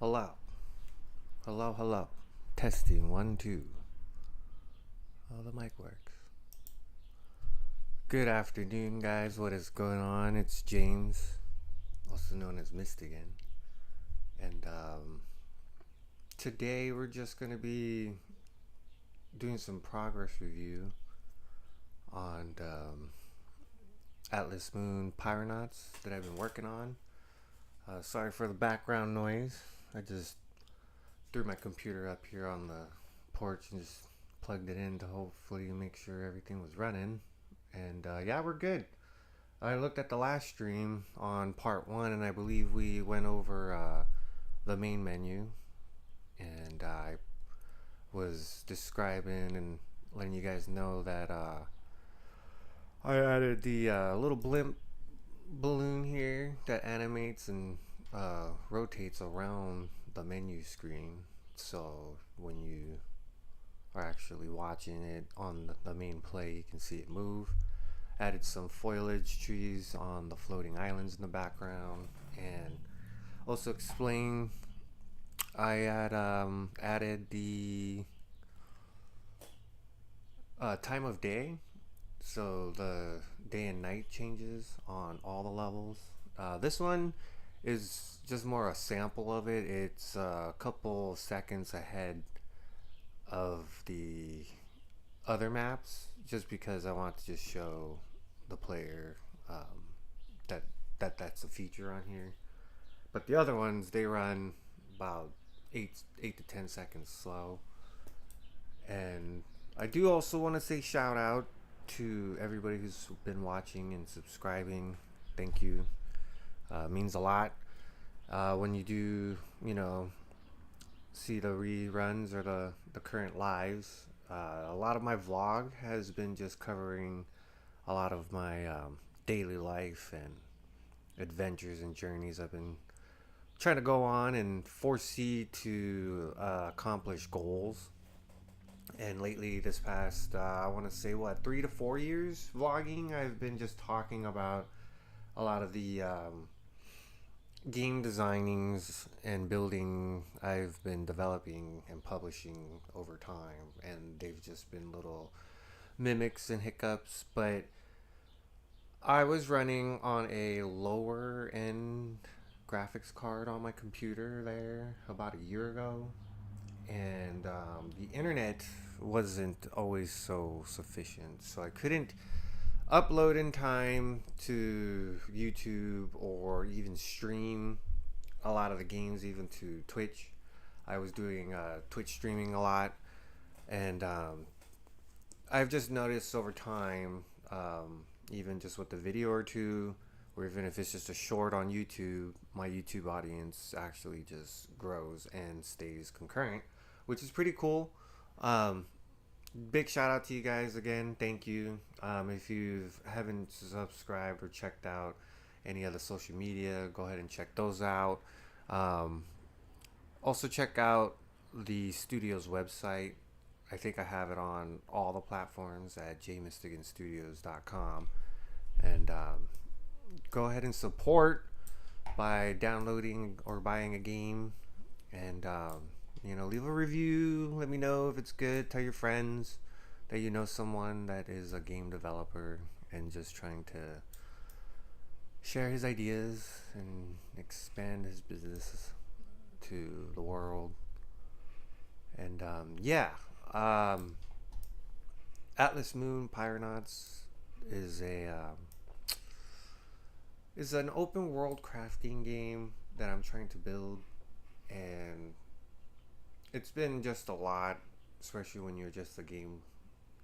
Hello. Hello, hello. Testing 1, 2. Oh, the mic works. Good afternoon, guys. What is going on? It's James, also known as Mist again. And today we're just going to be doing some progress review on Atlas Moon piranauts that I've been working on. Sorry for the background noise. I just threw my computer up here on the porch and just plugged it in to hopefully make sure everything was running. And yeah, we're good. I looked at the last stream on part 1, and I believe we went over the main menu, and I was describing and letting you guys know that I added the little blimp balloon here that animates and rotates around the menu screen, so when you are actually watching it on the main play, you can see it move. Added some foliage trees on the floating islands in the background, and also explain I had added the time of day, so the day and night changes on all the levels. This one is just more a sample of it. It's a couple seconds ahead of the other maps, just because I want to just show the player that's a feature on here. But the other ones, they run about 8 to 10 seconds slow. And I do also want to say shout out to everybody who's been watching and subscribing. Thank you. Means a lot. When you do, see the reruns or the current lives, a lot of my vlog has been just covering a lot of my daily life and adventures and journeys I've been trying to go on and foresee to accomplish goals. And lately, this past, I want to say, 3 to 4 years vlogging, I've been just talking about a lot of the game designings and building I've been developing and publishing over time, and they've just been little mimics and hiccups. But I was running on a lower end graphics card on my computer there about a year ago, and the internet wasn't always so sufficient, so I couldn't upload in time to YouTube or even stream a lot of the games even to Twitch. I was doing Twitch streaming a lot, and I've just noticed over time, even just with the video or two, or even if it's just a short on YouTube, my YouTube audience actually just grows and stays concurrent, which is pretty cool. Big shout out to you guys again. Thank you. If you haven't subscribed or checked out any other social media, go ahead and check those out. Also check out the studio's website. I think I have it on all the platforms at jmistiganstudios.com. And go ahead and support by downloading or buying a game. And leave a review. Let me know if it's good. Tell your friends that you know someone that is a game developer and just trying to share his ideas and expand his business to the world. And Atlas Moon Piranauts is an open world crafting game that I'm trying to build, and it's been just a lot, especially when you're just an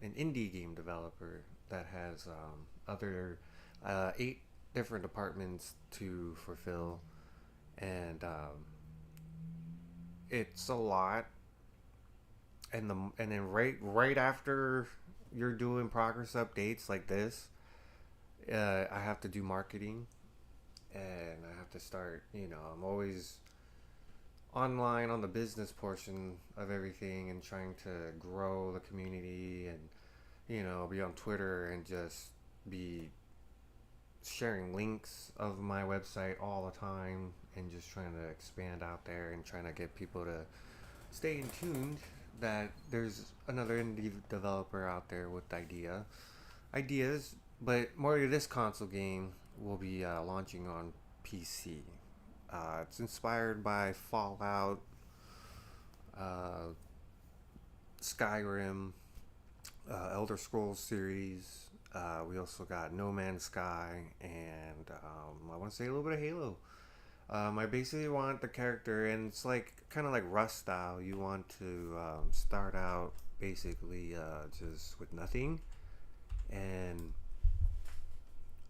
indie game developer that has other 8 different departments to fulfill, and it's a lot. And then right after you're doing progress updates like this, I have to do marketing, and I have to start. I'm always online on the business portion of everything and trying to grow the community, and be on Twitter and just be sharing links of my website all the time, and just trying to expand out there and trying to get people to stay in tuned that there's another indie developer out there with ideas. But more of this console game will be launching on PC. It's inspired by Fallout, uh, Skyrim, Elder Scrolls series. We also got No Man's Sky, and I want to say a little bit of Halo. I basically want the character, and it's like kind of like Rust style. You want to start out basically just with nothing, and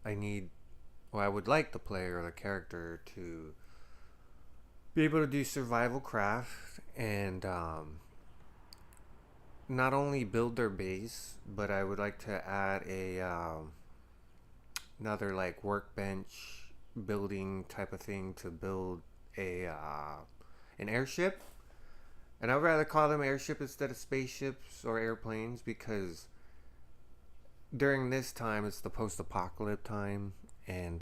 I need, well, I would like the player or the character to be able to do survival craft and not only build their base, but I would like to add a another like workbench building type of thing to build a an airship. And I'd rather call them airship instead of spaceships or airplanes because during this time it's the post-apocalypse time, and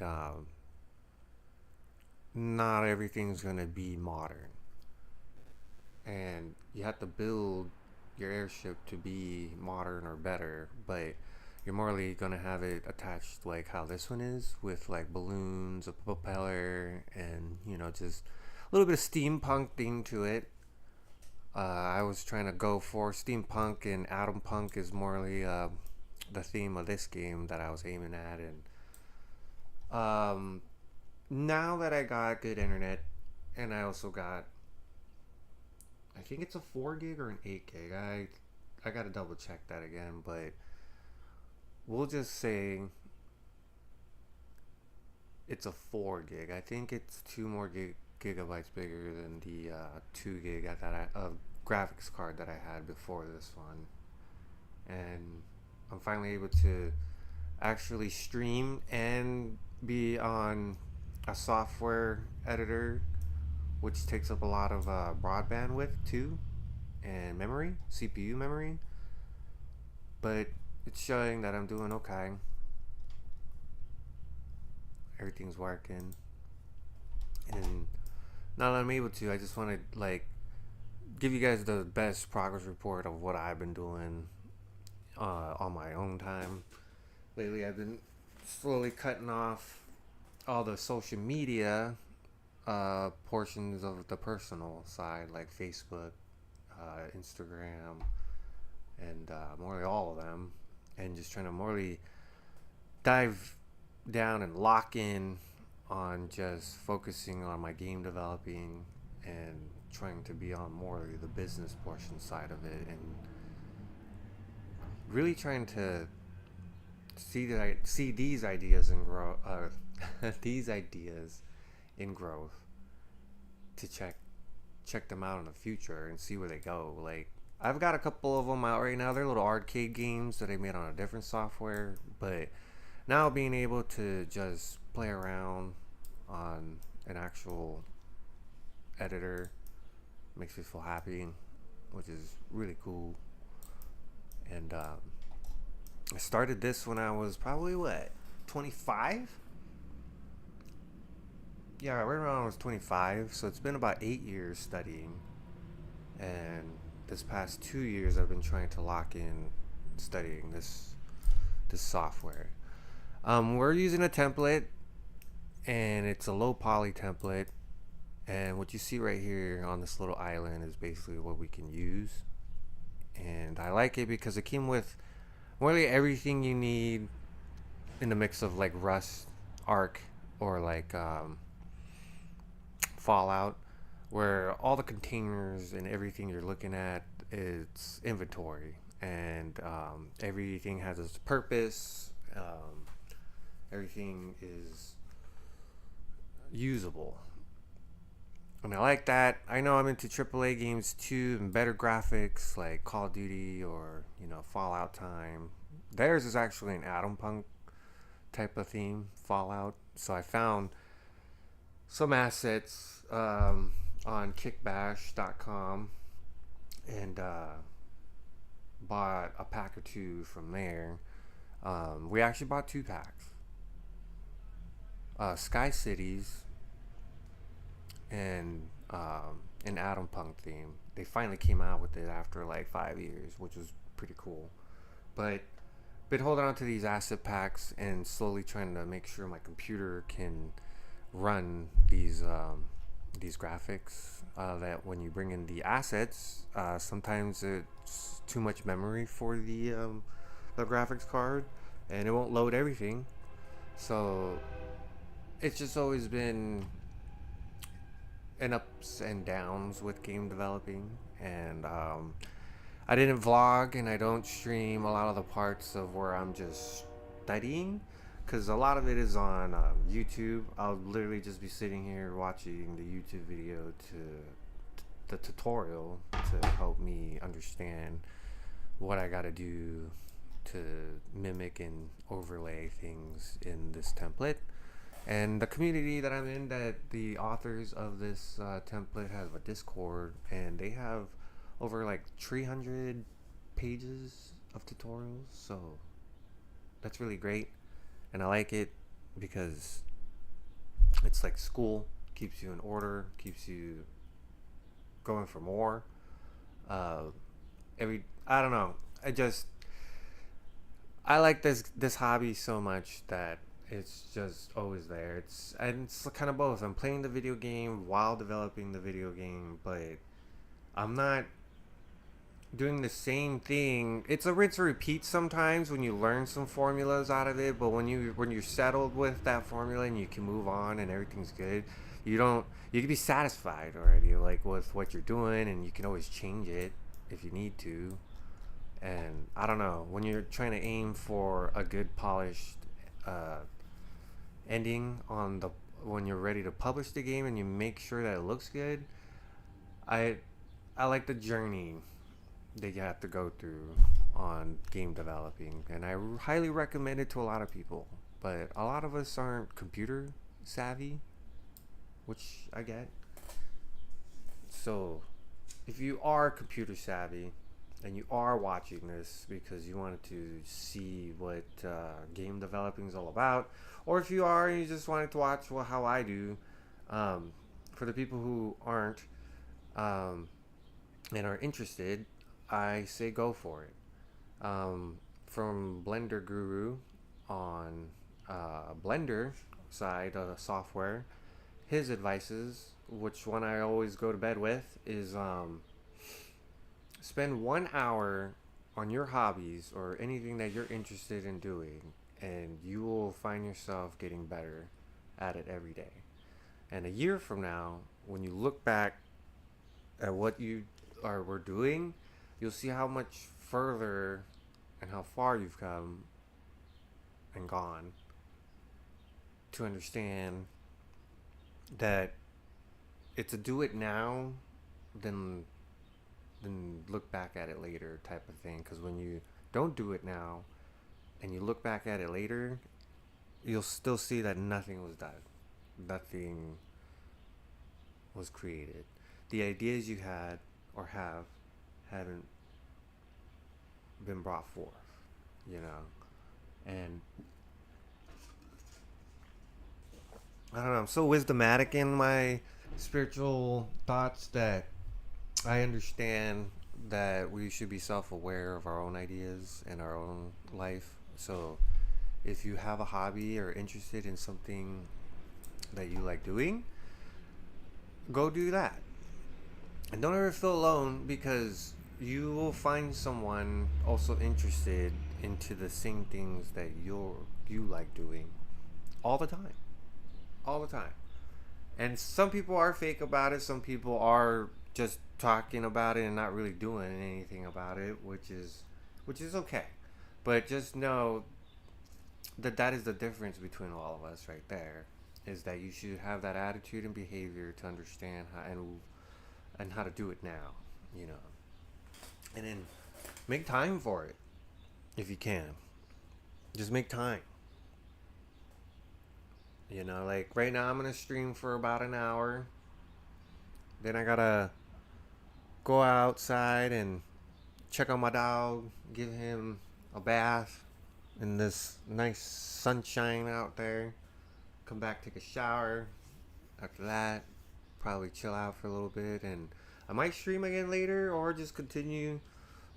not everything's gonna be modern, and you have to build your airship to be modern or better, but you're morely gonna have it attached like how this one is, with like balloons, a propeller, and just a little bit of steampunk theme to it. I was trying to go for steampunk, and atom punk is morely the theme of this game that I was aiming at. And now that I got good internet, and I also got, I think it's a 4 gig or an 8 gig. I gotta double check that again, but we'll just say it's a 4 gig. I think it's 2 more gigabytes bigger than the 2 gig of graphics card that I had before this one. And I'm finally able to actually stream and be on a software editor, which takes up a lot of broadband width too, and memory, CPU memory. But it's showing that I'm doing okay. Everything's working, and now that I'm able to, I just want to like give you guys the best progress report of what I've been doing on my own time. Lately, I've been slowly cutting off all the social media portions of the personal side, like Facebook, Instagram, and morely all of them, and just trying to morely dive down and lock in on just focusing on my game developing and trying to be on more the business portion side of it, and really trying to see these ideas and grow these ideas in growth, to check them out in the future and see where they go. Like, I've got a couple of them out right now. They're little arcade games that I made on a different software, but now being able to just play around on an actual editor makes me feel happy, which is really cool. And I started this when I was probably 25? Yeah, right around when I was 25. So it's been about 8 years studying, and this past 2 years I've been trying to lock in studying this software. We're using a template, and it's a low poly template, and what you see right here on this little island is basically what we can use. And I like it because it came with really everything you need in the mix of like Rust, Arc, or like Fallout, where all the containers and everything you're looking at is inventory, and everything has its purpose. Everything is usable, and I like that. I know I'm into AAA games too, and better graphics like Call of Duty or Fallout time. Theirs is actually an atom punk type of theme, Fallout. So I found some assets on kickbash.com and bought a pack or two from there. We actually bought 2 packs. Sky Cities and an Atom Punk theme. They finally came out with it after like 5 years, which was pretty cool. But been holding on to these asset packs and slowly trying to make sure my computer can run these graphics. That when you bring in the assets, sometimes it's too much memory for the graphics card, and it won't load everything. So it's just always been an ups and downs with game developing, and I didn't vlog and I don't stream a lot of the parts of where I'm just studying, because a lot of it is on YouTube. I'll literally just be sitting here watching the YouTube video to the tutorial to help me understand what I gotta do to mimic and overlay things in this template. And the community that I'm in, that the authors of this template have a Discord, and they have over like 300 pages of tutorials. So that's really great, and I like it because it's like school. Keeps you in order, keeps you going for more. uh I don't know, I like this hobby so much that it's just always there. It's kind of both. I'm playing the video game while developing the video game, but I'm not doing the same thing. It's a rinse and repeat sometimes when you learn some formulas out of it, but when you're settled with that formula and you can move on and everything's good, you can be satisfied already, like with what you're doing, and you can always change it if you need to. And I don't know, when you're trying to aim for a good polished uh, ending on the when you're ready to publish the game and you make sure that it looks good, I I like the journey that you have to go through on game developing, and I highly recommend it to a lot of people. But a lot of us aren't computer savvy, which I get. So, if you are computer savvy and you are watching this because you wanted to see what game developing is all about, or if you are and you just wanted to watch how I do, for the people who aren't um, and are interested, I say go for it. From Blender Guru on Blender side of the software, his advices, which one I always go to bed with, is spend 1 hour on your hobbies or anything that you're interested in doing, and you will find yourself getting better at it every day. And a year from now, when you look back at what you were doing, you'll see how much further and how far you've come and gone, to understand that it's a do it now than look back at it later type of thing. Because when you don't do it now and you look back at it later, you'll still see that nothing was done, nothing was created. The ideas you had or have haven't been brought forth, you know. And I don't know, I'm so wisdomatic in my spiritual thoughts that I understand that we should be self-aware of our own ideas and our own life. So if you have a hobby or interested in something that you like doing, go do that. And don't ever feel alone, because you will find someone also interested into the same things that you like doing all the time. All the time. And some people are fake about it. Some people are just talking about it and not really doing anything about it, which is okay. But just know that that is the difference between all of us right there, is that you should have that attitude and behavior to understand how to do it now, you know. And then make time for it if you can. Just make time. You know, like right now I'm gonna stream for about an hour. Then I gotta go outside and check on my dog, give him a bath in this nice sunshine out there. Come back, take a shower. After that, probably chill out for a little bit, and I might stream again later or just continue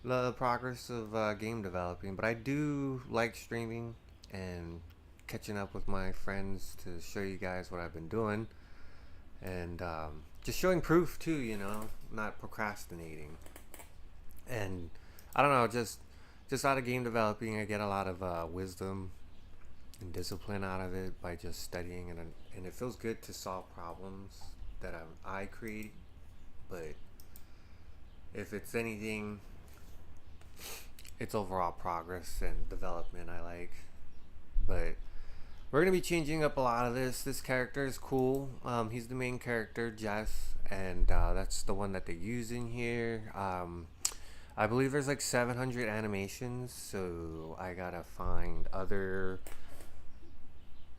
the progress of game developing. But I do like streaming and catching up with my friends to show you guys what I've been doing, and just showing proof too, not procrastinating. And I don't know, just out of game developing, I get a lot of wisdom and discipline out of it by just studying, and it feels good to solve problems that I create. But if it's anything, it's overall progress and development I like. But we're gonna be changing up a lot of this. This character is cool. He's the main character, Jess, and that's the one that they're using here. I believe there's like 700 animations, so I gotta find other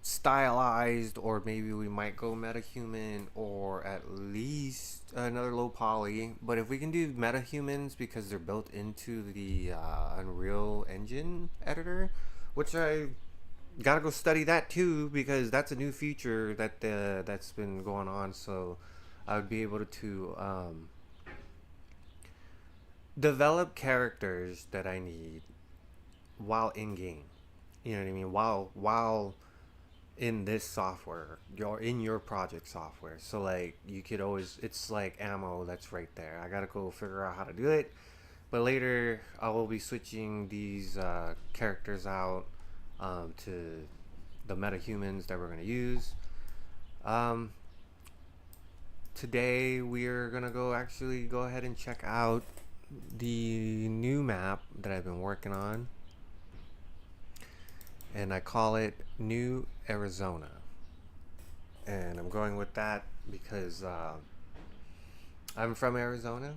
stylized, or maybe we might go metahuman, or at least another low poly. But if we can do metahumans because they're built into the Unreal Engine editor, which I gotta go study that too, because that's a new feature that's been going on. So I would be able to develop characters that I need while in game. You know what I mean? While in this software, you're in your project software. So like you could always, it's like ammo that's right there. I gotta go figure out how to do it. But later I will be switching these characters out to the metahumans that we're gonna use. Today we're gonna go ahead and check out the new map that I've been working on, and I call it New Arizona. And I'm going with that because I'm from Arizona,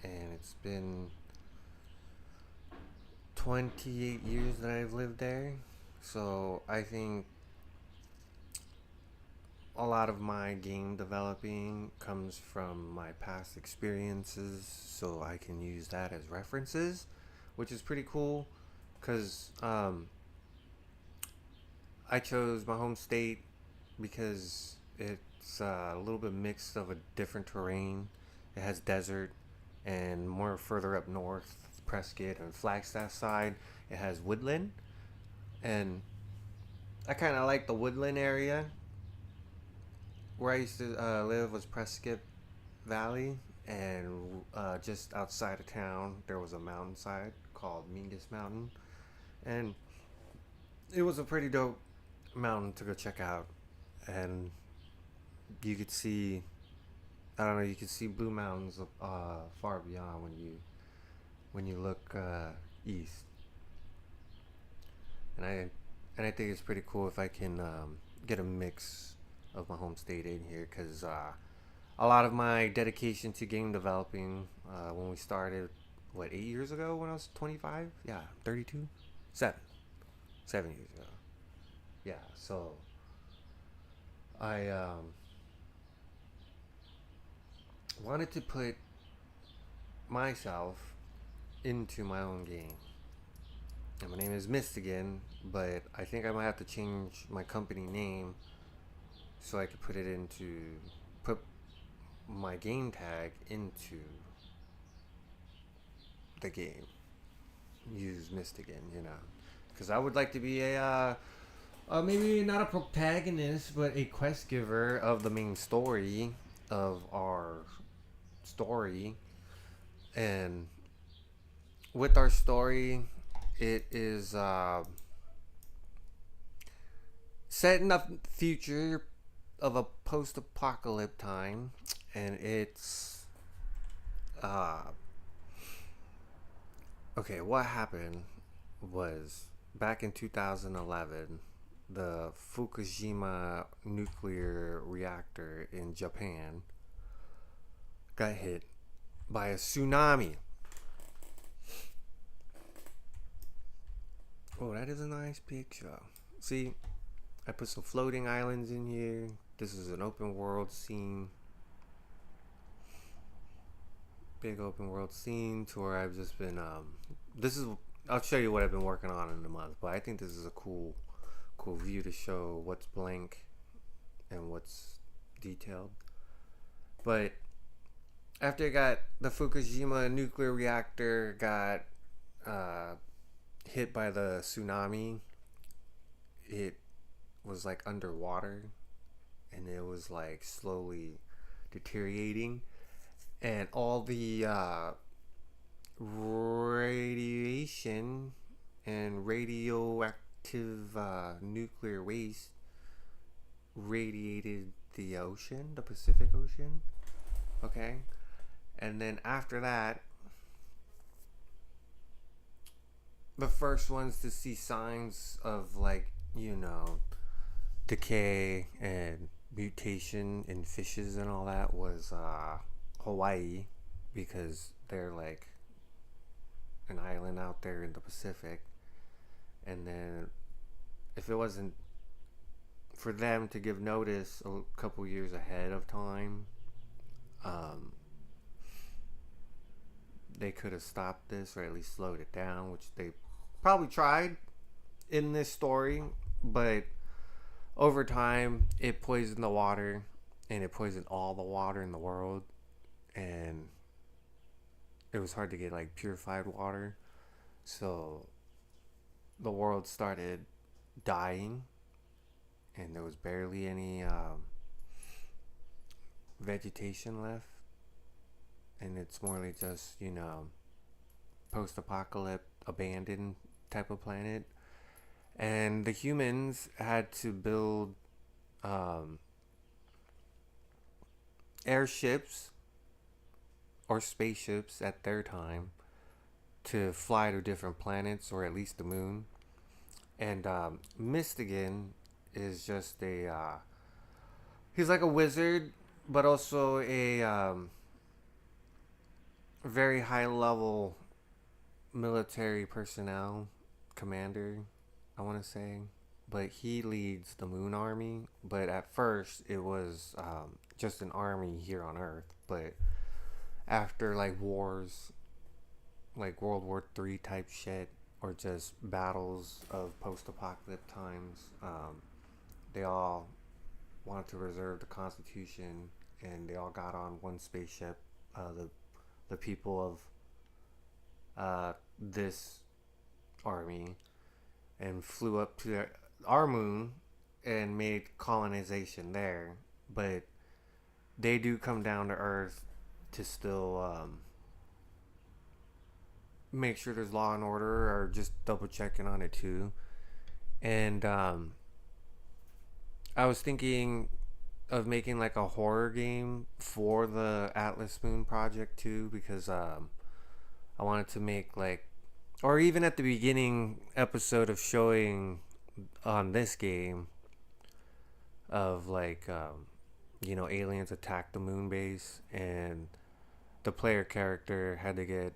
and it's been 28 years that I've lived there. So I think a lot of my game developing comes from my past experiences, so I can use that as references, which is pretty cool because I chose my home state because it's a little bit mixed of a different terrain. It has desert, and more further up north, Prescott and Flagstaff side, it has woodland. And I kind of like the woodland area. Where I used to live was Prescott Valley, and just outside of town there was a mountainside called Mingus Mountain, and it was a pretty dope mountain to go check out. And you could see, I don't know, you could see blue mountains far beyond when you look east. And I think it's pretty cool if I can get a mix of my home state in here, because a lot of my dedication to game developing, when we started, 8 years ago, when I was 25? Yeah, 32? 7 years ago. Yeah, so I wanted to put myself into my own game. And my name is Mistigan, but I think I might have to change my company name so I could put my game tag into the game. Use Mistigan, because I would like to be a maybe not a protagonist, but a quest giver of the main story of our story. And with our story, it is set in the future of a post-apocalyptic time, and it's okay. What happened was, back in 2011, the Fukushima nuclear reactor in Japan got hit by a tsunami. Oh, that is a nice picture. See, I put some floating islands in here. This is an open world scene. Big open world scene to where I've just been I'll show you what I've been working on in the month, but I think this is a cool view to show what's blank and what's detailed. But after it got the Fukushima nuclear reactor got uh, hit by the tsunami, it was like underwater, and it was like slowly deteriorating, and all the radiation and radioactive nuclear waste radiated the ocean, the Pacific Ocean. Okay, and then after that, the first ones to see signs of, like, decay and mutation in fishes and all that was Hawaii, because they're like an island out there in the Pacific. And then if it wasn't for them to give notice a couple years ahead of time, um, they could have stopped this, or at least slowed it down, which they probably tried in this story. But over time, it poisoned the water, and it poisoned all the water in the world, and it was hard to get like purified water. So the world started dying, and there was barely any vegetation left, and it's more like just post-apocalypse, abandoned type of planet. And the humans had to build airships or spaceships at their time to fly to different planets, or at least the moon. And Mystigan is just he's like a wizard, but also a very high level military personnel commander, I want to say. But he leads the moon army. But at first it was just an army here on Earth. But after like wars, like World War III type shit, or just battles of post-apocalypse times, they all wanted to reserve the Constitution, and they all got on one spaceship. The people of this army, and flew up to our moon and made colonization there. But they do come down to Earth to still make sure there's law and order, or just double checking on it too. And I was thinking of making like a horror game for the Atlas Moon project too, because I wanted to make like, or even at the beginning episode of showing on this game of like aliens attacked the moon base, and the player character had to get,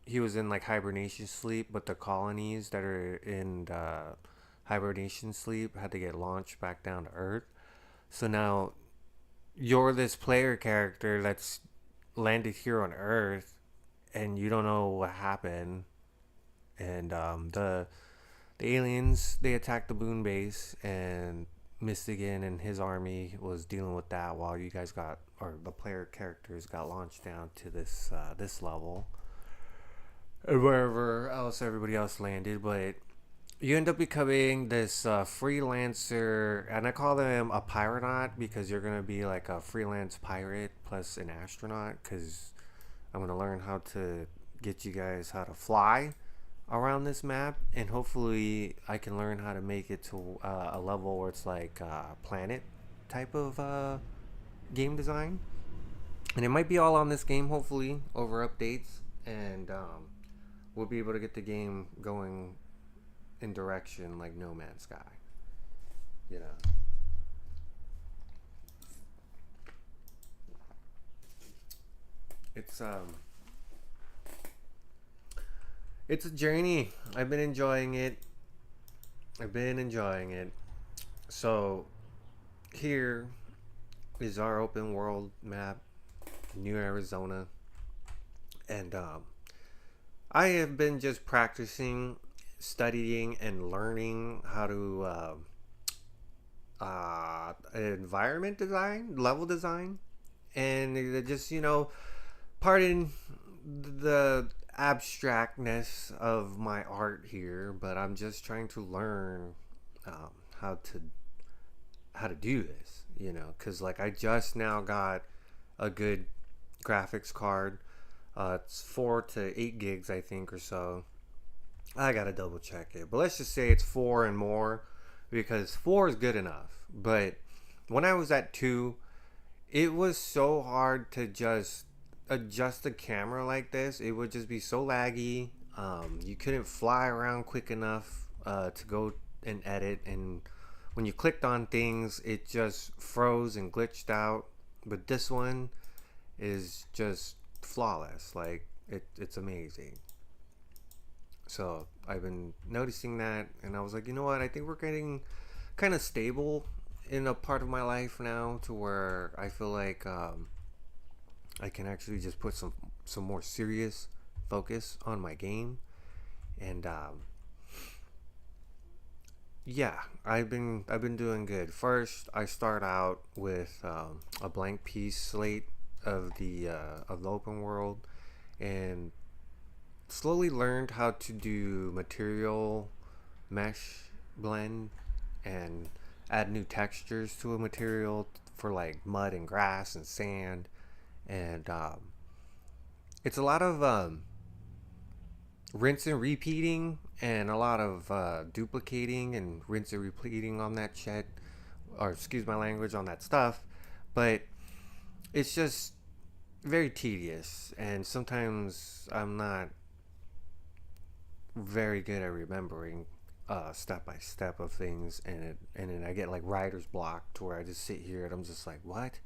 he was in like hibernation sleep, but the colonies that are in hibernation sleep had to get launched back down to Earth. So now you're this player character that's landed here on Earth, and you don't know what happened. And the aliens, they attacked the moon base, and Mystigan and his army was dealing with that while you guys got, or the player characters got launched down to this level, and wherever else everybody else landed. But you end up becoming this freelancer, and I call them a piranauts, because you're gonna be like a freelance pirate plus an astronaut, because I'm gonna learn how to get you guys how to fly around this map, and hopefully I can learn how to make it to a level where it's like planet type of game design. And it might be all on this game, hopefully, over updates, and we'll be able to get the game going in direction like No Man's Sky. It's it's a journey. I've been enjoying it. So here is our open world map, New Arizona, and I have been just practicing, studying, and learning how to environment design, level design, and it just, pardon the abstractness of my art here, but I'm just trying to learn um, how to how to do this, because like I just now got a good graphics card. It's 4 to 8 gigs, I think, or so. I gotta double check it, but let's just say it's 4 and more, because 4 is good enough. But when I was at 2, it was so hard to just adjust the camera like this. It would just be so laggy. You couldn't fly around quick enough to go and edit, and when you clicked on things, it just froze and glitched out. But this one is just flawless. Like it's amazing. So I've been noticing that, and I was like, you know what? I think we're getting kind of stable in a part of my life now, to where I feel like I can actually just put some more serious focus on my game. And yeah, I've been doing good. First, I start out with a blank piece slate of the open world, and slowly learned how to do material mesh blend and add new textures to a material for like mud and grass and sand. And it's a lot of rinse and repeating, and a lot of duplicating and rinse and repeating on that shit, or excuse my language, on that stuff. But it's just very tedious, and sometimes I'm not very good at remembering step by step of things, and then I get like writer's block, to where I just sit here and I'm just like, what?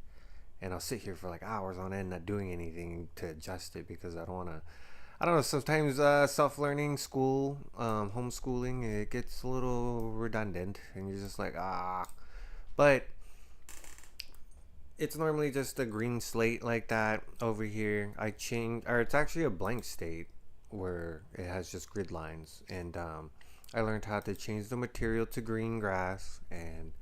And I'll sit here for like hours on end not doing anything to adjust it, because I don't want to. I don't know. Sometimes self-learning, school, homeschooling, it gets a little redundant, and you're just like, ah. But it's normally just a green slate like that over here. I change, or it's actually a blank state where it has just grid lines, and I learned how to change the material to green grass, and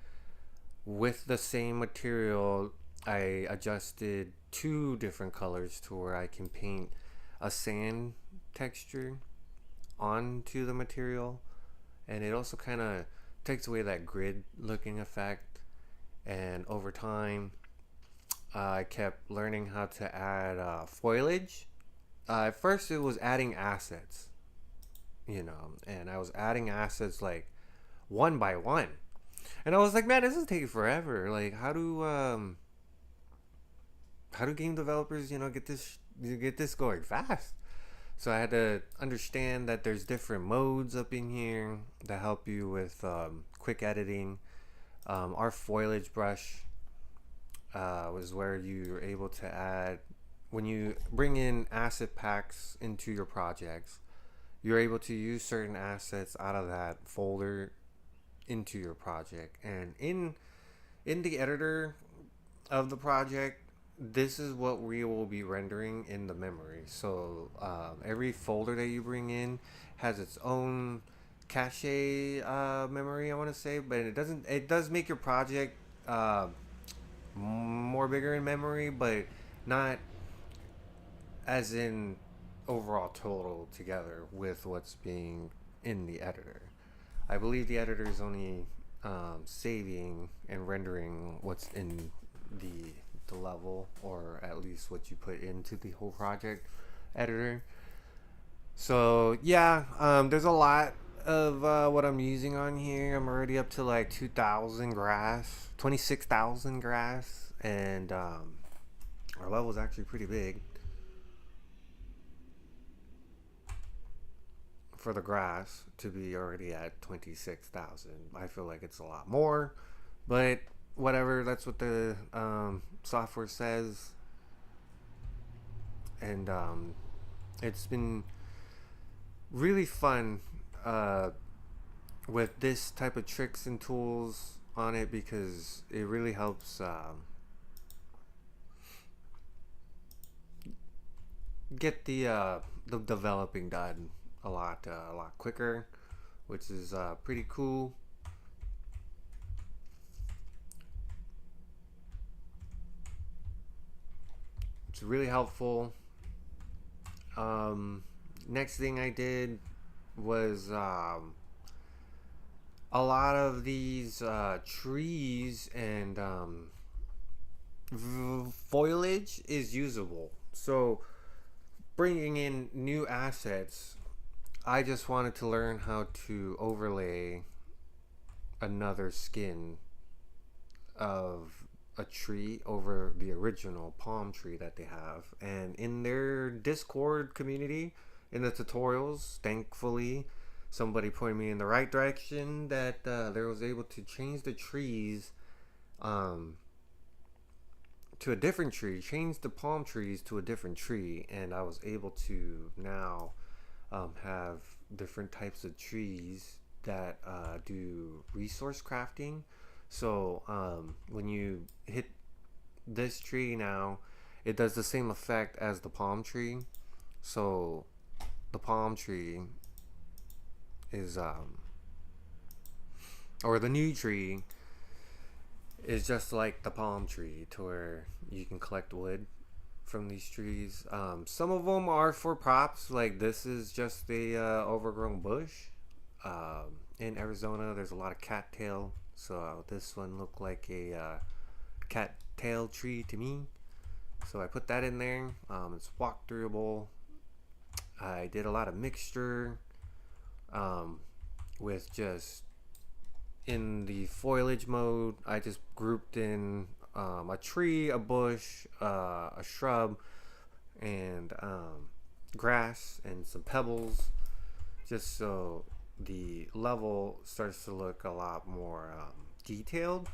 with the same material, I adjusted 2 different colors to where I can paint a sand texture onto the material, and it also kind of takes away that grid looking effect. And over time, I kept learning how to add foliage. At first, it was adding assets, and I was adding assets like one by one, and I was like, man, this is taking forever. Like, how do game developers, get this going fast? So I had to understand that there's different modes up in here that help you with quick editing. Our foliage brush was where you're able to add, when you bring in asset packs into your projects, you're able to use certain assets out of that folder into your project. And in the editor of the project, this is what we will be rendering in the memory. So every folder that you bring in has its own cache memory, I want to say, but it does make your project more bigger in memory, but not as in overall total together with what's being in the editor. I believe the editor is only saving and rendering what's in the level, or at least what you put into the whole project editor. So yeah, there's a lot of what I'm using on here. I'm already up to like 2,000 grass, 26,000 grass, and our level is actually pretty big for the grass to be already at 26,000. I feel like it's a lot more, but whatever. That's what the software says, and it's been really fun with this type of tricks and tools on it, because it really helps get the developing done a lot quicker, which is pretty cool. It's really helpful. Next thing I did was a lot of these trees and foliage is usable. So bringing in new assets, I just wanted to learn how to overlay another skin of a tree over the original palm tree that they have. And in their Discord community, in the tutorials, thankfully, somebody pointed me in the right direction that they was able to change the trees to a different tree, change the palm trees to a different tree, and I was able to now have different types of trees that do resource crafting. So when you hit this tree now, it does the same effect as the palm tree. So the palm tree is or the new tree is just like the palm tree, to where you can collect wood from these trees. Some of them are for props, like this is just a overgrown bush. In Arizona there's a lot of cattail, so this one looked like a cattail tree to me, so I put that in there. It's walkthroughable. I did a lot of mixture with just in the foliage mode. I just grouped in a tree, a bush, a shrub, and grass and some pebbles, just so the level starts to look a lot more detailed.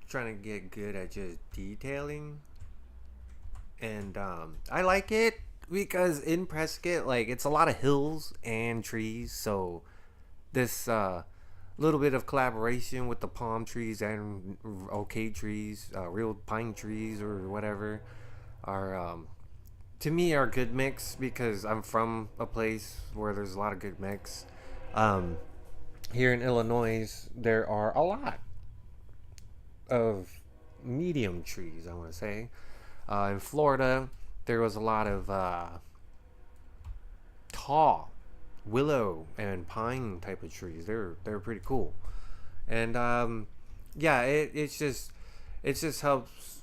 Trying to get good at just detailing, and I like it because in Prescott, like, it's a lot of hills and trees, so this little bit of collaboration with the palm trees and okay trees, real pine trees or whatever, are to me are a good mix, because I'm from a place where there's a lot of good mix. Here in Illinois, there are a lot of medium trees, I want to say. In Florida, there was a lot of tall willow and pine type of trees. They're pretty cool, and yeah, it just helps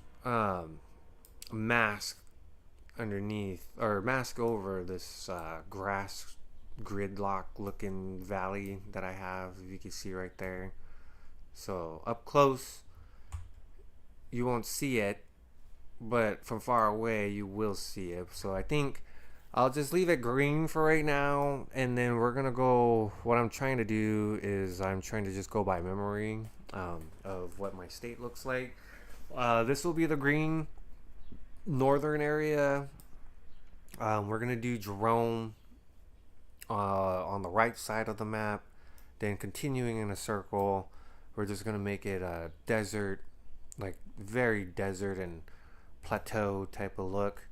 mask underneath, or mask over this grass gridlock looking valley that I have, if you can see right there. So up close you won't see it, but from far away you will see it. So I think I'll just leave it green for right now, and then we're gonna go. What I'm trying to do is I'm trying to just go by memory of what my state looks like. This will be the green northern area. We're gonna do Jerome on the right side of the map, then continuing in a circle. We're just gonna make it a desert, like very desert and plateau type of look,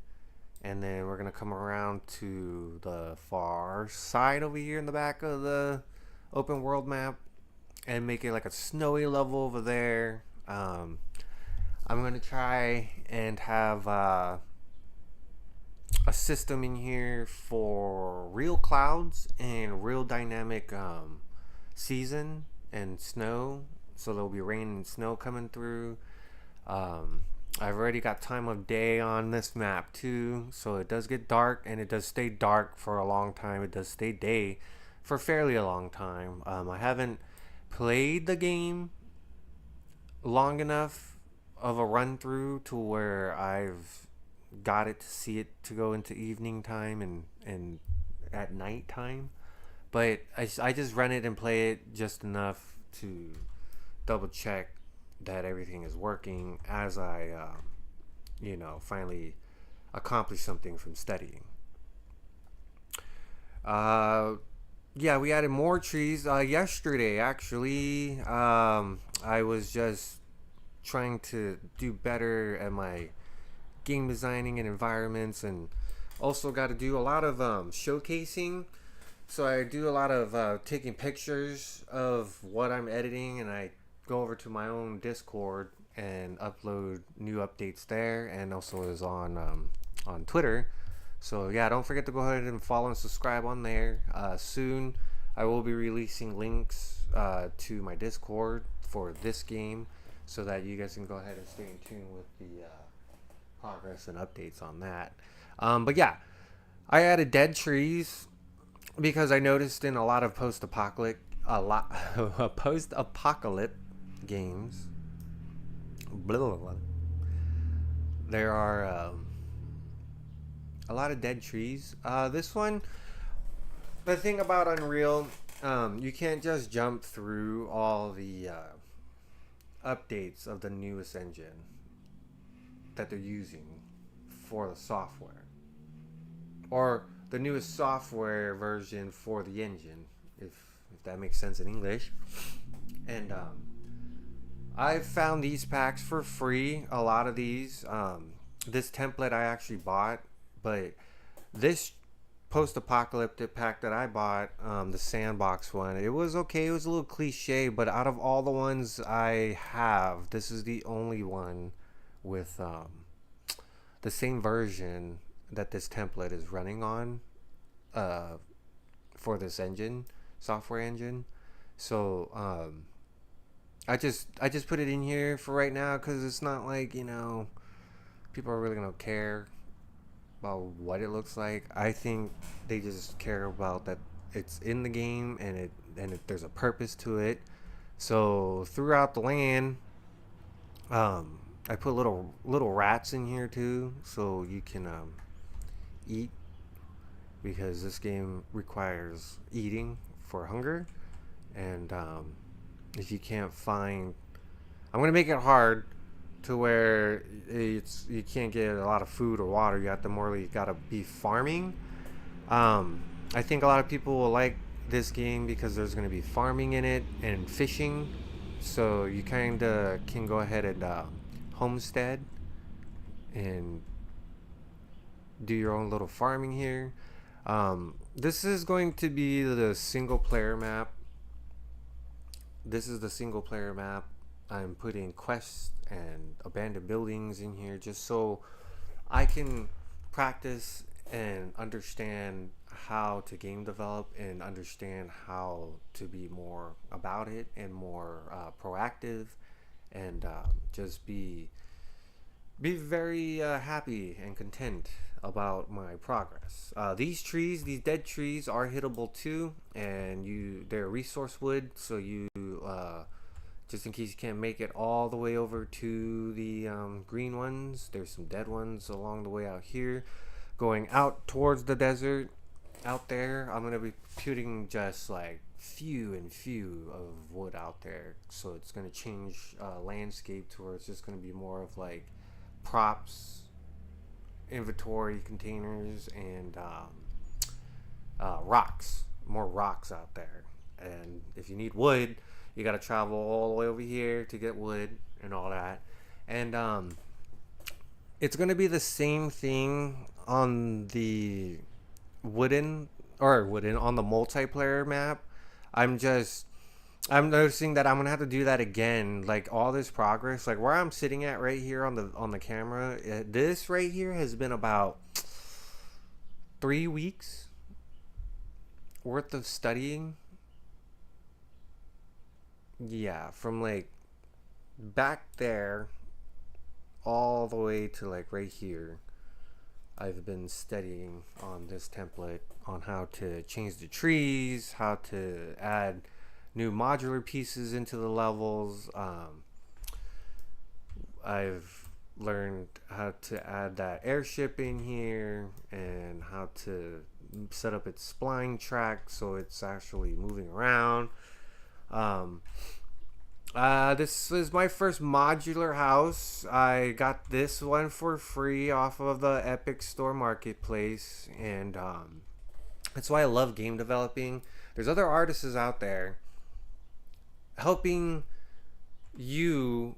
and then we're gonna come around to the far side over here in the back of the open world map and make it like a snowy level over there. I'm gonna try and have a system in here for real clouds and real dynamic season and snow, so there'll be rain and snow coming through. I've already got time of day on this map too, so it does get dark, and it does stay dark for a long time. It does stay day for fairly a long time. I haven't played the game long enough of a run through to where I've got it to see it to go into evening time and at night time, but I just run it and play it just enough to double check that everything is working as I finally accomplish something from studying. Yeah, we added more trees yesterday, actually. I was just trying to do better at my game designing and environments, and also got to do a lot of showcasing. So I do a lot of taking pictures of what I'm editing, and I go over to my own Discord and upload new updates there, and also is on Twitter. So yeah, don't forget to go ahead and follow and subscribe on there. Soon, I will be releasing links to my Discord for this game, so that you guys can go ahead and stay in tune with the progress and updates on that. But yeah, I added dead trees because I noticed in a lot of post-apocalyptic games, blah, blah, blah, there are a lot of dead trees. This one, the thing about Unreal, you can't just jump through all the updates of the newest engine that they're using for the software, or the newest software version for the engine, if that makes sense in English. And I've found these packs for free. A lot of these. This template I actually bought, but this post-apocalyptic pack that I bought, the sandbox one, it was okay. It was a little cliche, but out of all the ones I have, this is the only one with the same version that this template is running on for this engine, software engine. So I just put it in here for right now, because it's not like, people are really gonna care about what it looks like. I think they just care about that it's in the game, and there's a purpose to it. So throughout the land, I put little rats in here too, so you can eat, because this game requires eating for hunger. And if you can't find, I'm gonna make it hard to where you can't get a lot of food or water. You have to gotta be farming. I think a lot of people will like this game because there's gonna be farming in it and fishing, so you kind of can go ahead and homestead and do your own little farming here. This is going to be the single player map. This is the single player map. I'm putting quests and abandoned buildings in here just so I can practice and understand how to game develop, and understand how to be more about it and more proactive, and just be very happy and content about my progress. These dead trees are hittable too, and they're resource wood, so you just in case you can't make it all the way over to the green ones, there's some dead ones along the way out here going out towards the desert. Out there, I'm gonna be putting just like few of wood out there, so it's gonna change landscape to where it's just gonna be more of like props, inventory containers, and rocks. More rocks out there. And if you need wood, you gotta travel all the way over here to get wood and all that. And it's gonna be the same thing on the wooden on the multiplayer map. I'm noticing that I'm gonna have to do that again. Like all this progress, like where I'm sitting at right here on the camera, this right here has been about 3 weeks worth of studying. Yeah, from like back there all the way to like right here, I've been studying on this template on how to change the trees, how to add new modular pieces into the levels. I've learned how to add that airship in here, and how to set up its spline track so it's actually moving around. This is my first modular house. I got this one for free off of the Epic Store Marketplace, and that's why I love game developing. There's other artists out there helping you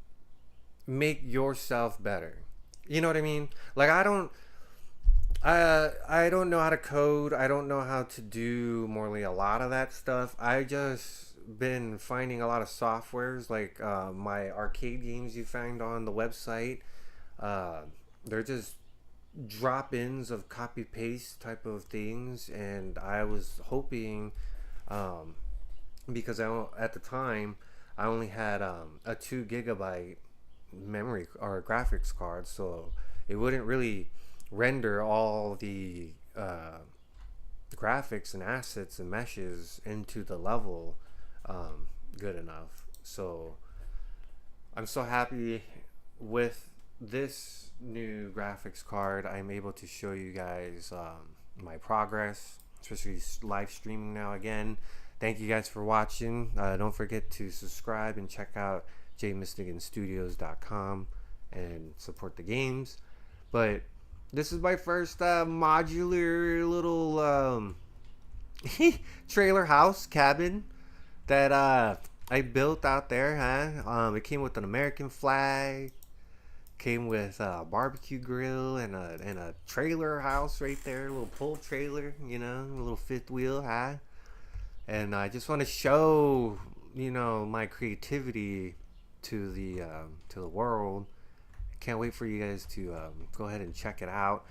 make yourself better. You know what I mean? Like I don't know how to code. I don't know how to do morely a lot of that stuff. I just been finding a lot of softwares like my arcade games you find on the website. Uh, they're just drop-ins of copy paste type of things, and I was hoping, um, because at the time I only had a 2 gigabyte memory or graphics card, so it wouldn't really render all the graphics and assets and meshes into the level good enough. So I'm so happy with this new graphics card. I'm able to show you guys my progress, especially live streaming now again. Thank you guys for watching. Don't forget to subscribe and check out jmistiganstudios.com and support the games. But this is my first modular little trailer house cabin that I built out there. It came with an American flag, came with a barbecue grill and a trailer house right there, a little pull trailer, you know, a little fifth wheel, And I just want to show, you know, my creativity to the world. Can't wait for you guys to go ahead and check it out.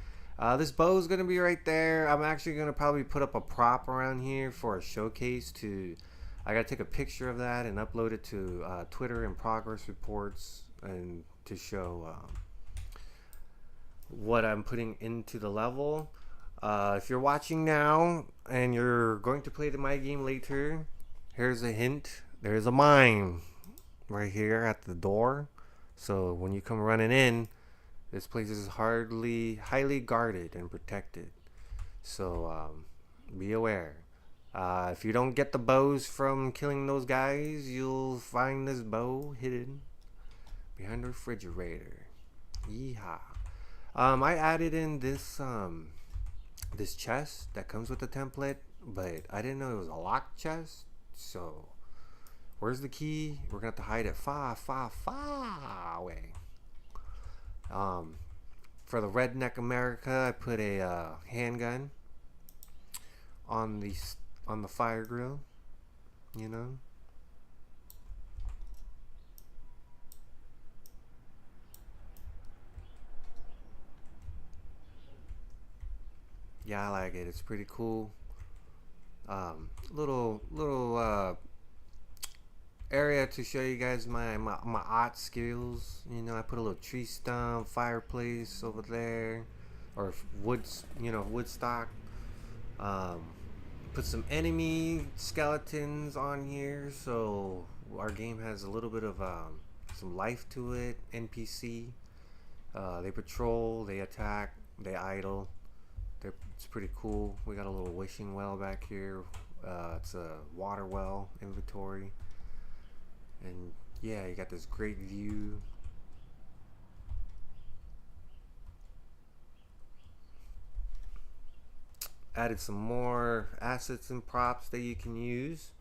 This bow is going to be right there. I'm actually going to probably put up a prop around here for a showcase to... I got to take a picture of that and upload it to Twitter and progress reports, and to show what I'm putting into the level. If you're watching now and you're going to play my game later, here's a hint. There's a mine right here at the door. So when you come running in, this place is highly guarded and protected. So be aware. If you don't get the bows from killing those guys, you'll find this bow hidden behind the refrigerator. Yeehaw. I added in this this chest that comes with the template, but I didn't know it was a locked chest. So where's the key? We're gonna have to hide it far away. For the redneck America, I put a handgun on the fire grill, you know. Yeah, I like it. It's pretty cool. Little area to show you guys my art skills. You know, I put a little tree stump, fireplace over there, or wood stock. Um, put some enemy skeletons on here, so our game has a little bit of some life to it. NPC. They patrol, they attack, they idle. It's pretty cool. We got a little wishing well back here. It's a water well inventory. And yeah, you got this great view. Added some more assets and props that you can use.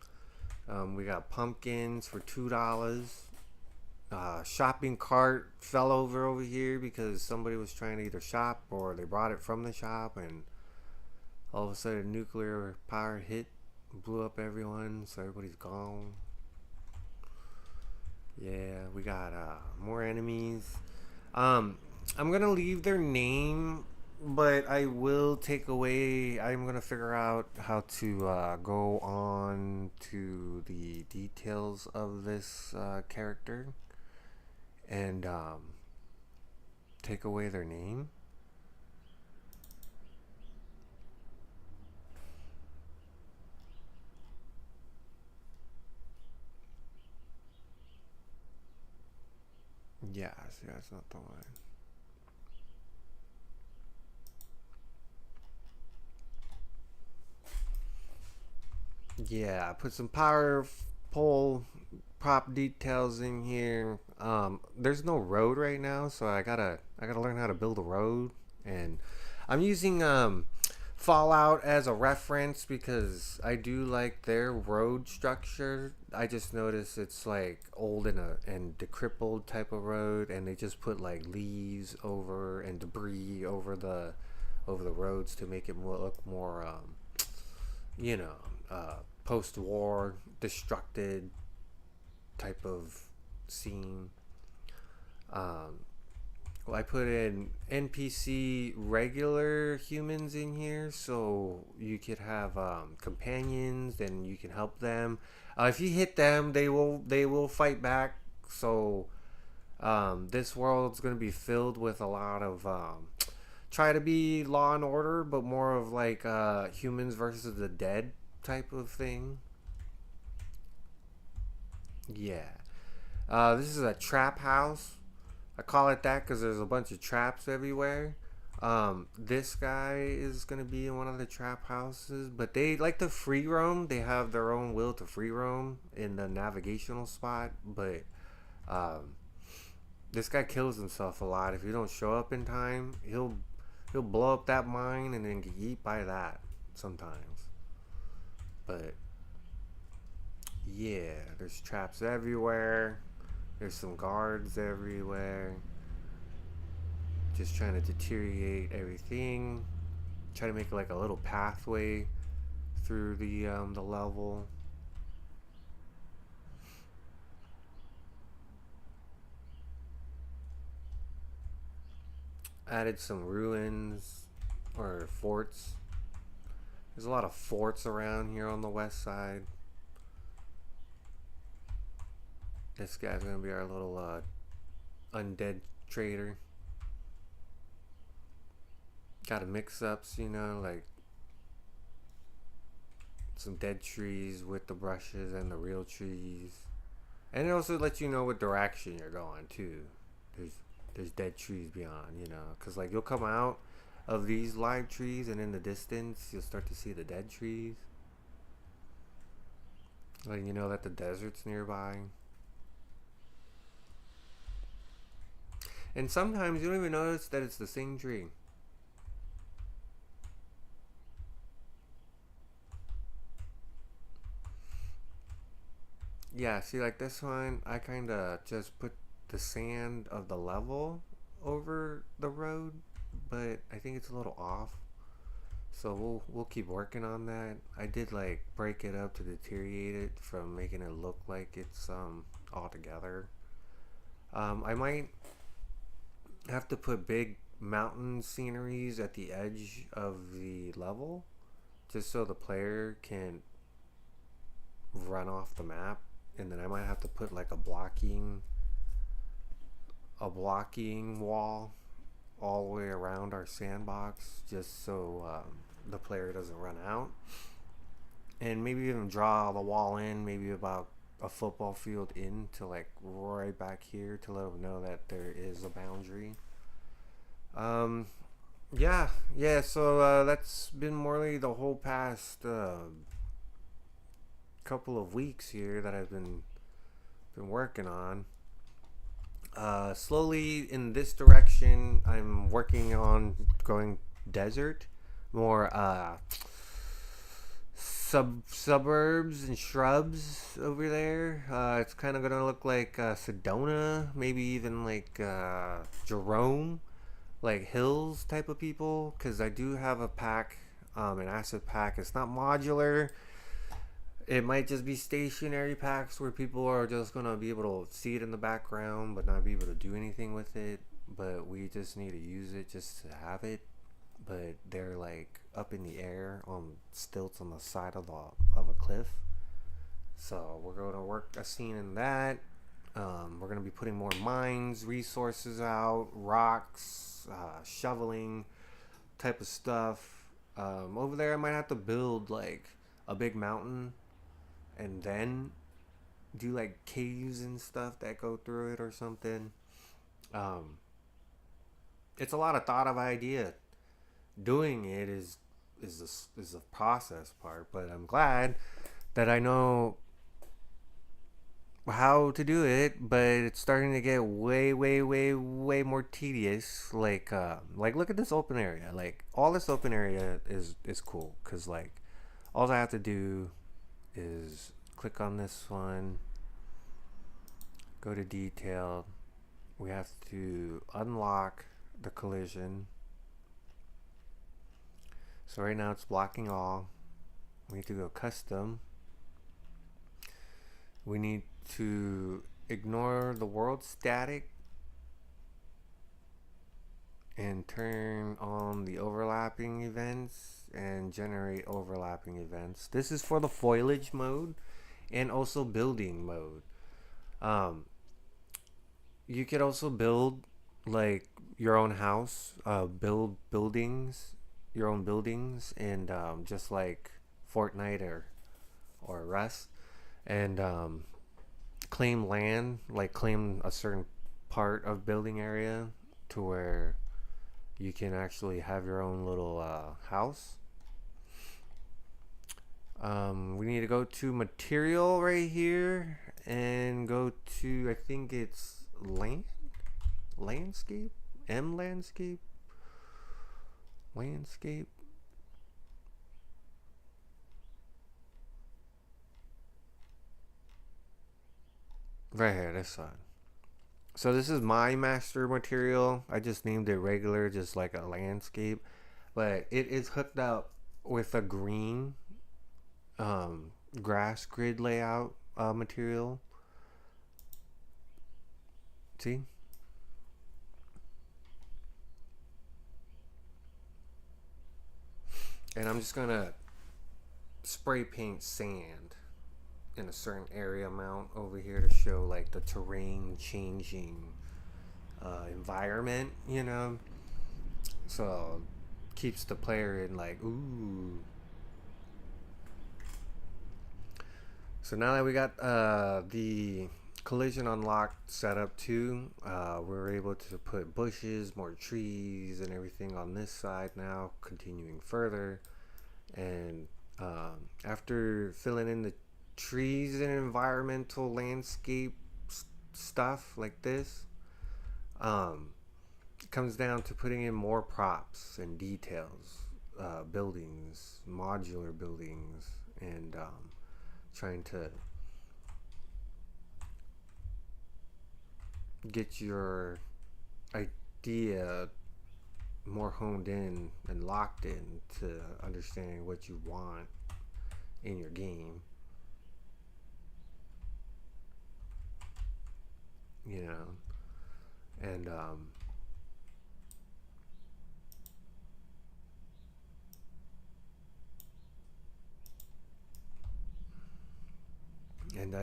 We got pumpkins for $2. Shopping cart fell over here because somebody was trying to either shop or they brought it from the shop, and all of a sudden nuclear power hit, blew up everyone, so everybody's gone. Yeah, we got more enemies. I'm gonna leave their name, but I will take away. I'm gonna figure out how to go on to the details of this character and take away their name. Yeah, see, that's not the one. Yeah, I put some power pole prop details in here. There's no road right now, so I gotta learn how to build a road, and I'm using Fallout as a reference because I do like their road structure. I just noticed it's like old and decrepit type of road, and they just put like leaves over and debris over the roads to make it look more you know, post-war destructed type of scene. Um, well, I put in NPC regular humans in here, so you could have companions, and you can help them. If you hit them, they will fight back. So this world's gonna be filled with a lot of try to be Law and Order, but more of like humans versus the dead type of thing. Yeah. This is a trap house. I call it that because there's a bunch of traps everywhere. This guy is gonna be in one of the trap houses, but they like to free roam. They have their own will to free roam in the navigational spot, but um, this guy kills himself a lot. If you don't show up in time, he'll blow up that mine and then get eat by that sometimes. But yeah, there's traps everywhere. There's some guards everywhere. Just trying to deteriorate everything. Try to make like a little pathway through the level. Added some ruins or forts. There's a lot of forts around here on the west side. This guy's gonna be our little undead trader. Got to mix ups, like some dead trees with the brushes and the real trees. And it also lets you know what direction you're going too. There's dead trees beyond, because like you'll come out of these live trees, and in the distance you'll start to see the dead trees. Letting you know that the desert's nearby. And sometimes you don't even notice that it's the same tree. Yeah, see, like this one, I kind of just put the sand of the level over the road, but I think it's a little off. So we'll keep working on that. I did like break it up to deteriorate it from making it look like it's all together. I might have to put big mountain sceneries at the edge of the level, just so the player can run off the map. And then I might have to put like a blocking wall all the way around our sandbox, just so the player doesn't run out. And maybe even draw the wall in, maybe about a football field in to like right back here to let them know that there is a boundary. Um, yeah. So that's been morely the whole past couple of weeks here that I've been working on. Slowly in this direction, I'm working on going desert, more suburbs and shrubs over there. It's kind of gonna look like Sedona, maybe even like Jerome, like hills type of people. Because I do have a pack, an asset pack. It's not modular. It might just be stationary packs where people are just gonna be able to see it in the background but not be able to do anything with it. But we just need to use it just to have it. But they're like up in the air on stilts on the side of a cliff. So we're gonna work a scene in that. We're gonna be putting more mines, resources out, rocks, shoveling type of stuff. Over there, I might have to build like a big mountain and then do like caves and stuff that go through it or something. Um, it's a lot of thought of idea. Doing it is the process part, but I'm glad that I know how to do it. But it's starting to get way more tedious. Like look at this open area. Like all this open area is cool because like all I have to do is click on this one, go to detailed. We have to unlock the collision. So right now it's blocking all. We need to go custom. We need to ignore the world static and turn on the overlapping events and generate overlapping events. This is for the foliage mode and also building mode. Um, you could also build like your own house, build buildings, your own buildings, and just like Fortnite or Rust, and claim land, like claim a certain part of building area to where you can actually have your own little house. We need to go to material right here and go to, I think it's landscape, landscape, right here, this one. So this is my master material. I just named it regular, just like a landscape, but it is hooked up with a green grass grid layout material. See? And I'm just gonna spray paint sand in a certain area amount over here to show like the terrain changing environment, you know? So keeps the player in like, ooh. So now that we got the collision unlocked set up too, we're able to put bushes, more trees, and everything on this side now, continuing further. And after filling in the trees and environmental landscape stuff like this, it comes down to putting in more props and details, buildings, modular buildings, and trying to get your idea more honed in and locked in to understanding what you want in your game, you know. And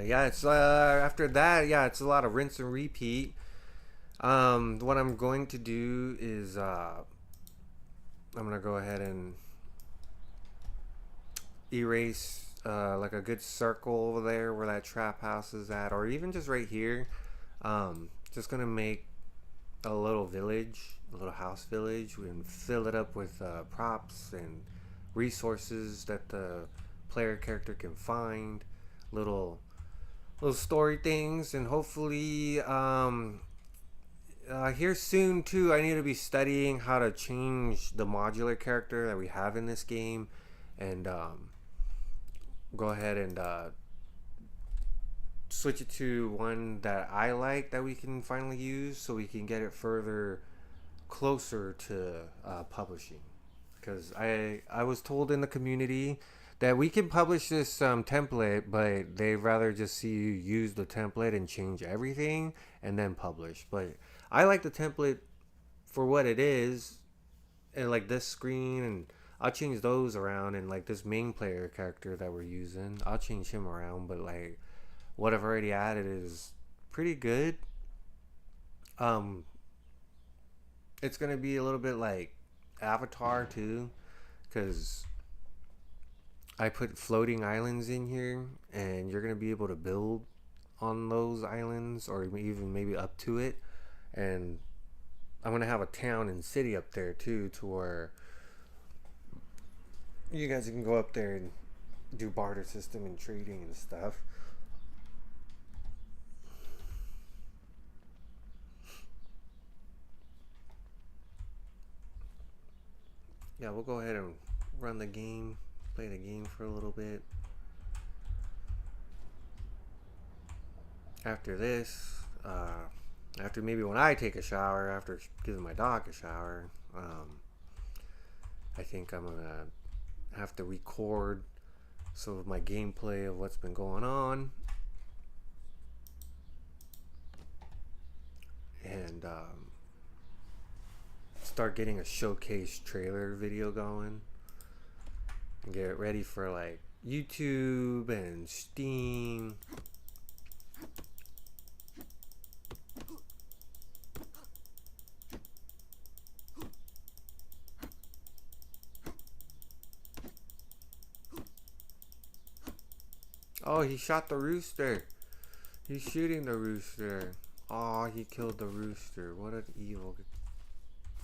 yeah, it's after that, yeah, it's a lot of rinse and repeat. What I'm going to do is I'm gonna go ahead and erase like a good circle over there where that trap house is at, or even just right here. Just gonna make a little village, a little house village, and fill it up with props and resources that the player character can find, little story things, and hopefully here soon too, I need to be studying how to change the modular character that we have in this game, and go ahead and switch it to one that I like that we can finally use, so we can get it further closer to publishing. Because I was told in the community that we can publish this template, but they'd rather just see you use the template and change everything and then publish. But I like the template for what it is, and like this screen, and I'll change those around, and like this main player character that we're using, I'll change him around, but like what I've already added is pretty good. Um, it's gonna be a little bit like Avatar too, because I put floating islands in here, and you're gonna be able to build on those islands, or even maybe up to it. And I'm gonna have a town and city up there too, to where you guys can go up there and do barter system and trading and stuff. Yeah, we'll go ahead and run the game, play the game for a little bit. After this, after maybe when I take a shower, after giving my dog a shower, I think I'm gonna have to record some of my gameplay of what's been going on, and start getting a showcase trailer video going and get ready for like YouTube and Steam. Oh, he shot the rooster. He's shooting the rooster. Oh, he killed the rooster. What an evil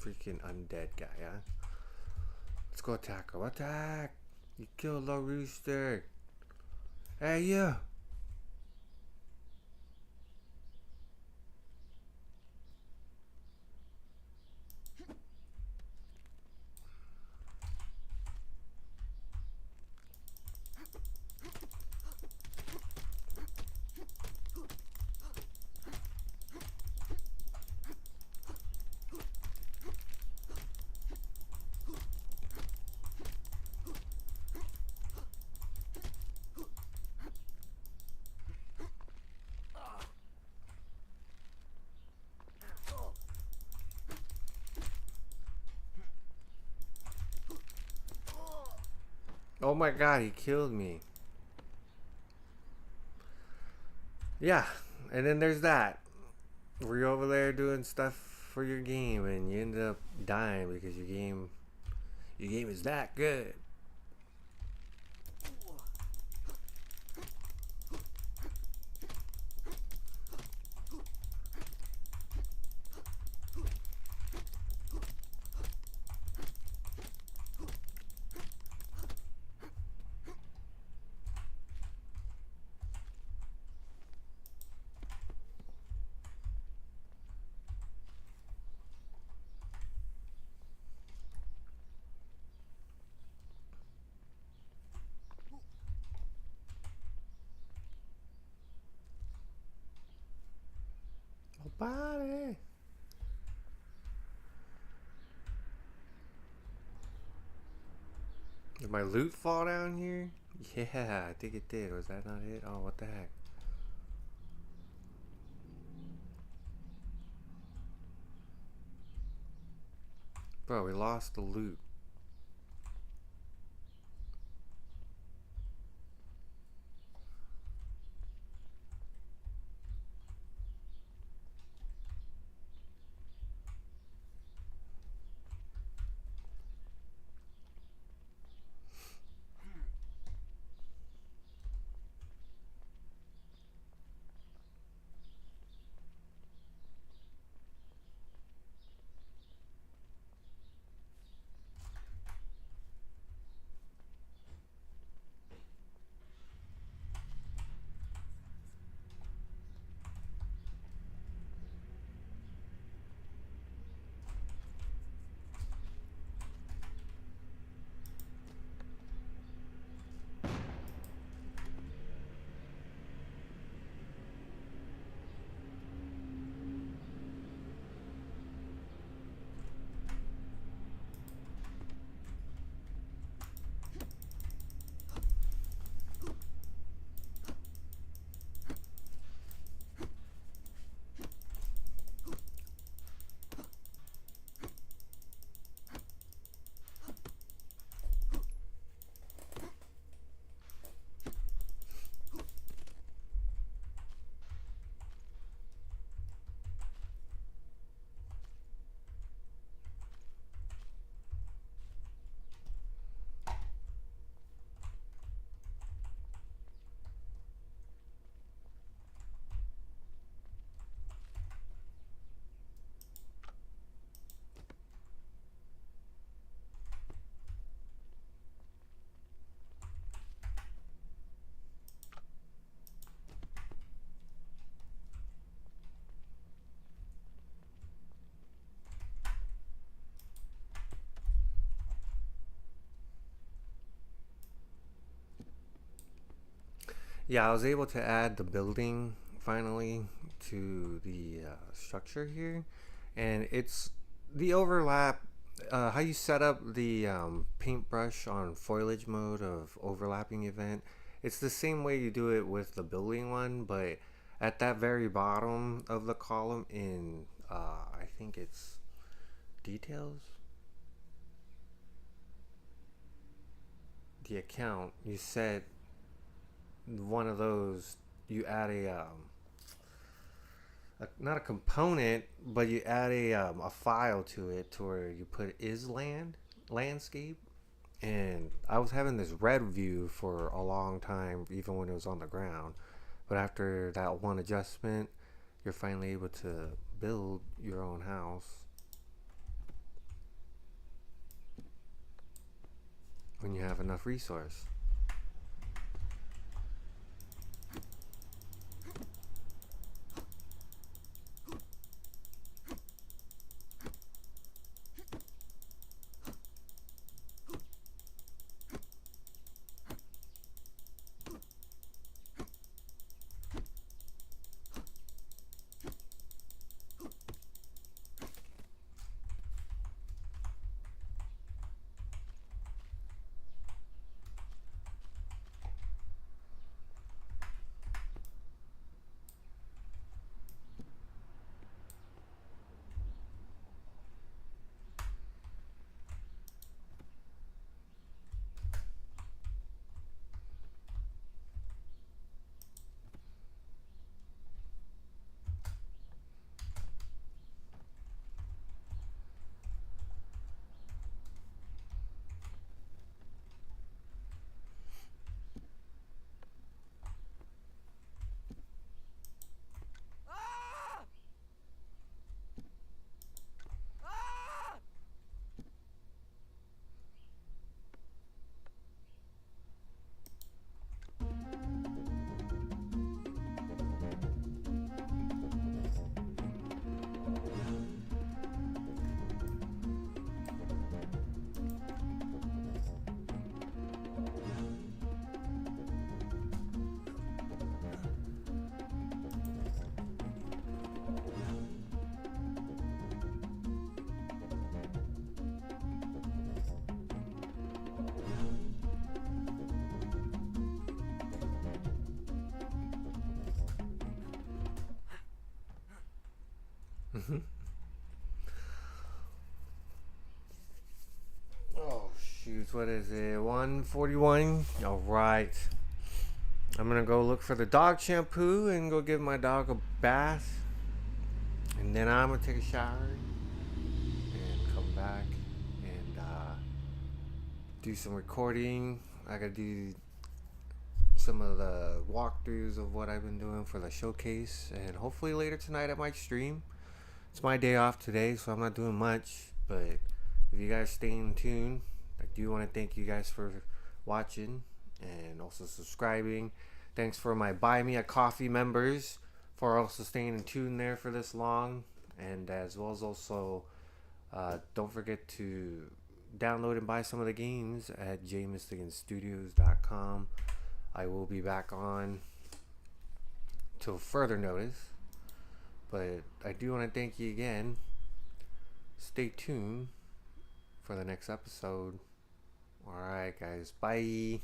freaking undead guy, huh? Let's go attack him. Attack! You killed the rooster. Hey, you! Oh my god, he killed me. Yeah, and then there's that. Where you're over there doing stuff for your game and you end up dying because your game is that good. Body. Did my loot fall down here? Yeah, I think it did. Was that not it? Oh, what the heck? Bro, we lost the loot. Yeah, I was able to add the building finally to the structure here, and it's the overlap. How you set up the paintbrush on foliage mode of overlapping event. It's the same way you do it with the building one, but at that very bottom of the column in I think it's details. The account, you said one of those, you add not a component, but you add a file to it to where you put is landscape. And I was having this red view for a long time, even when it was on the ground. But after that one adjustment, you're finally able to build your own house when you have enough resource. Oh shoot, what is it? 141? Alright. I'm gonna go look for the dog shampoo and go give my dog a bath. And then I'm gonna take a shower and come back and do some recording. I gotta do some of the walkthroughs of what I've been doing for the showcase, and hopefully later tonight I might stream. It's my day off today, so I'm not doing much, but if you guys stay in tune, I do want to thank you guys for watching and also subscribing. Thanks for my Buy Me a Coffee members for also staying in tune there for this long, and as well as also don't forget to download and buy some of the games at jmystiganstudios.com. I will be back on till further notice, but I do want to thank you again. Stay tuned for the next episode. Alright guys, bye.